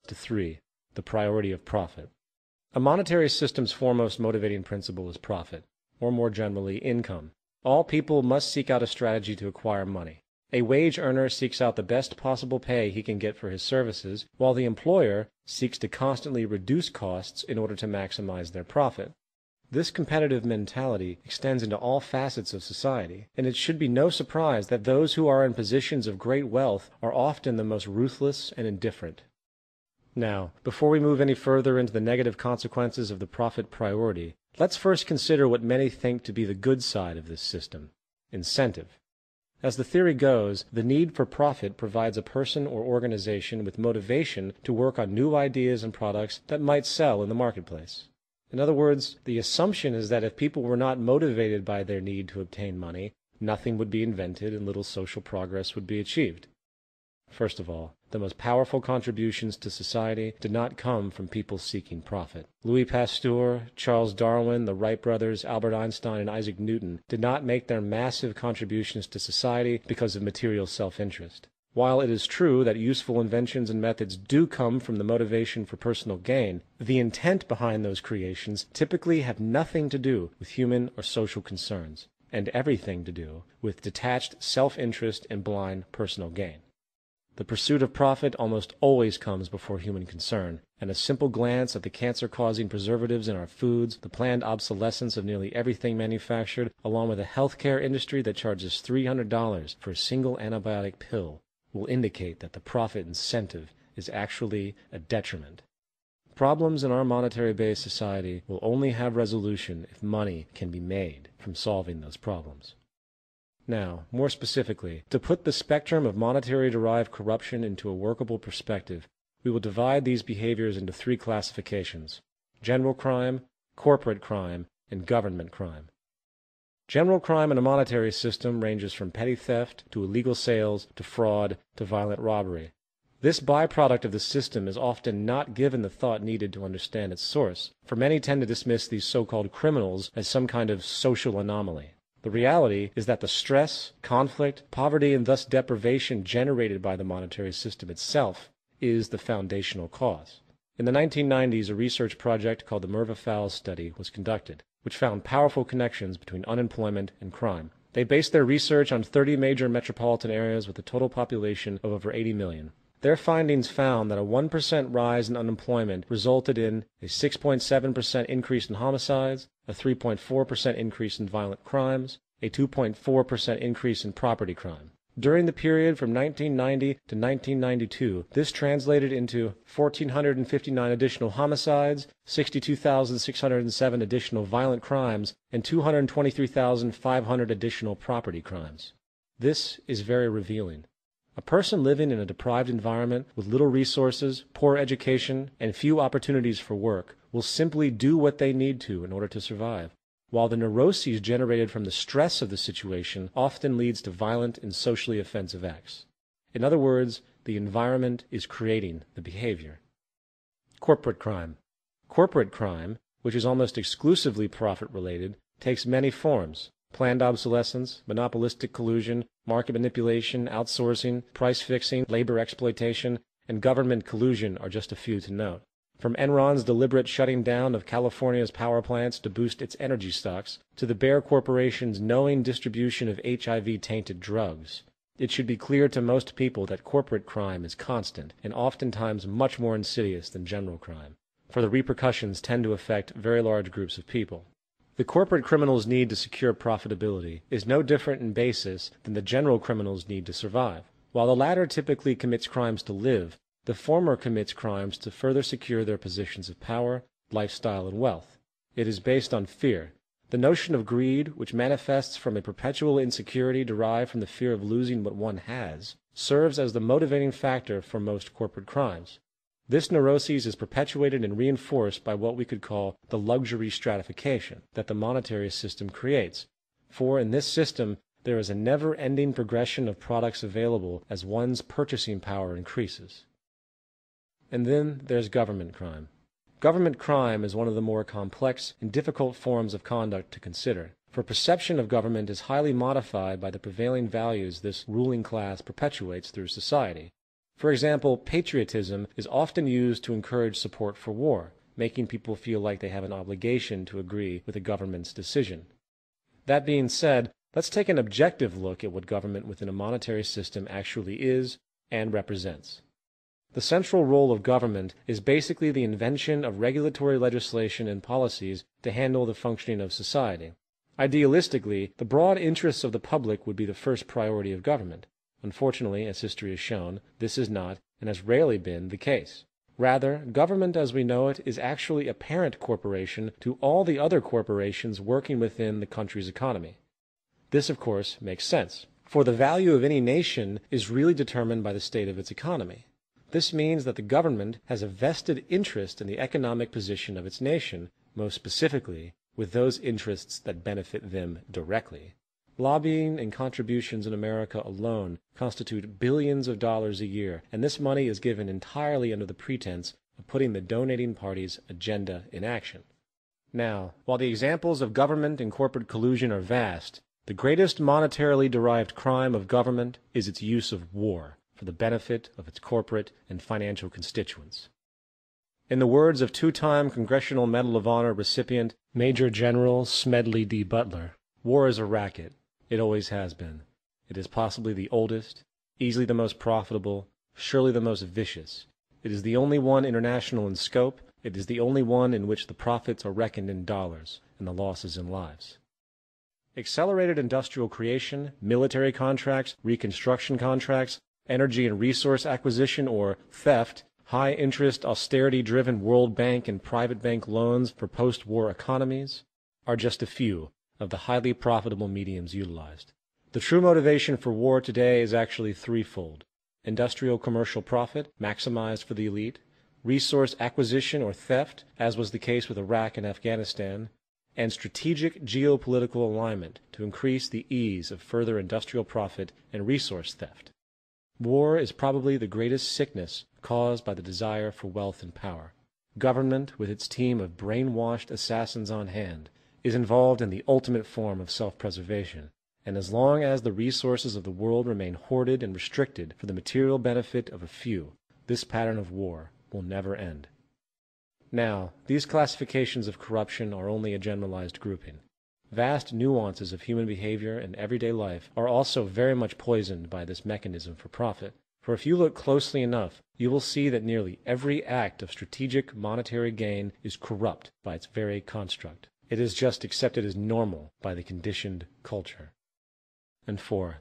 to 3, the priority of profit. A monetary system's foremost motivating principle is profit, or more generally, income. All people must seek out a strategy to acquire money. A wage earner seeks out the best possible pay he can get for his services, while the employer seeks to constantly reduce costs in order to maximize their profit. This competitive mentality extends into all facets of society, and it should be no surprise that those who are in positions of great wealth are often the most ruthless and indifferent. Now, before we move any further into the negative consequences of the profit priority, let's first consider what many think to be the good side of this system: incentive. As the theory goes, the need for profit provides a person or organization with motivation to work on new ideas and products that might sell in the marketplace. In other words, the assumption is that if people were not motivated by their need to obtain money, nothing would be invented and little social progress would be achieved. First of all, the most powerful contributions to society did not come from people seeking profit. Louis Pasteur, Charles Darwin, the Wright brothers, Albert Einstein, and Isaac Newton did not make their massive contributions to society because of material self-interest. While it is true that useful inventions and methods do come from the motivation for personal gain, the intent behind those creations typically have nothing to do with human or social concerns, and everything to do with detached self-interest and blind personal gain. The pursuit of profit almost always comes before human concern, and a simple glance at the cancer-causing preservatives in our foods, the planned obsolescence of nearly everything manufactured, along with a healthcare industry that charges $300 for a single antibiotic pill, will indicate that the profit incentive is actually a detriment. Problems in our monetary-based society will only have resolution if money can be made from solving those problems. Now, more specifically, to put the spectrum of monetary-derived corruption into a workable perspective, we will divide these behaviors into 3 classifications: general crime, corporate crime, and government crime. General crime in a monetary system ranges from petty theft to illegal sales to fraud to violent robbery. This byproduct of the system is often not given the thought needed to understand its source, for many tend to dismiss these so-called criminals as some kind of social anomaly. The reality is that the stress, conflict, poverty, and thus deprivation generated by the monetary system itself is the foundational cause. In the 1990s, a research project called the Merva-Fowles Study was conducted, which found powerful connections between unemployment and crime. They based their research on 30 major metropolitan areas with a total population of over 80 million. Their findings found that a 1% rise in unemployment resulted in a 6.7% increase in homicides, a 3.4% increase in violent crimes, a 2.4% increase in property crime. During the period from 1990 to 1992, this translated into 1,459 additional homicides, 62,607 additional violent crimes, and 223,500 additional property crimes. This is very revealing. A person living in a deprived environment with little resources, poor education, and few opportunities for work will simply do what they need to in order to survive, while the neuroses generated from the stress of the situation often leads to violent and socially offensive acts. In other words, the environment is creating the behavior. Corporate crime. Corporate crime, which is almost exclusively profit-related, takes many forms: planned obsolescence, monopolistic collusion, market manipulation, outsourcing, price fixing, labor exploitation, and government collusion are just a few to note. From Enron's deliberate shutting down of California's power plants to boost its energy stocks, to the Bayer Corporation's knowing distribution of HIV-tainted drugs, it should be clear to most people that corporate crime is constant and oftentimes much more insidious than general crime, for the repercussions tend to affect very large groups of people. The corporate criminal's need to secure profitability is no different in basis than the general criminal's need to survive. While the latter typically commits crimes to live, the former commits crimes to further secure their positions of power, lifestyle, and wealth. It is based on fear. The notion of greed, which manifests from a perpetual insecurity derived from the fear of losing what one has, serves as the motivating factor for most corporate crimes. This neuroses is perpetuated and reinforced by what we could call the luxury stratification that the monetary system creates, for in this system there is a never-ending progression of products available as one's purchasing power increases. And then there's government crime. Government crime is one of the more complex and difficult forms of conduct to consider, for perception of government is highly modified by the prevailing values this ruling class perpetuates through society. For example, patriotism is often used to encourage support for war, making people feel like they have an obligation to agree with the government's decision. That being said, let's take an objective look at what government within a monetary system actually is and represents. The central role of government is basically the invention of regulatory legislation and policies to handle the functioning of society. Idealistically, the broad interests of the public would be the first priority of government. Unfortunately, as history has shown, this is not, and has rarely been, the case. Rather, government as we know it is actually a parent corporation to all the other corporations working within the country's economy. This, of course, makes sense, for the value of any nation is really determined by the state of its economy. This means that the government has a vested interest in the economic position of its nation, most specifically, with those interests that benefit them directly. Lobbying and contributions in America alone constitute billions of dollars a year, and this money is given entirely under the pretense of putting the donating party's agenda in action. Now, while the examples of government and corporate collusion are vast, the greatest monetarily derived crime of government is its use of war for the benefit of its corporate and financial constituents. In the words of two-time Congressional Medal of Honor recipient Major General Smedley D. Butler, war is a racket. It always has been. It is possibly the oldest, easily the most profitable, surely the most vicious. It is the only one international in scope. It is the only one in which the profits are reckoned in dollars and the losses in lives. Accelerated industrial creation, military contracts, reconstruction contracts, energy and resource acquisition or theft, high-interest, austerity-driven World Bank and private bank loans for post-war economies are just a few of the highly profitable mediums utilized. The true motivation for war today is actually threefold: industrial commercial profit, maximized for the elite; resource acquisition or theft, as was the case with Iraq and Afghanistan; and strategic geopolitical alignment to increase the ease of further industrial profit and resource theft. War is probably the greatest sickness caused by the desire for wealth and power. Government, with its team of brainwashed assassins on hand, is involved in the ultimate form of self-preservation, and as long as the resources of the world remain hoarded and restricted for the material benefit of a few, this pattern of war will never end. Now, these classifications of corruption are only a generalized grouping. Vast nuances of human behavior and everyday life are also very much poisoned by this mechanism for profit, for if you look closely enough, you will see that nearly every act of strategic monetary gain is corrupt by its very construct. It is just accepted as normal by the conditioned culture. And 4.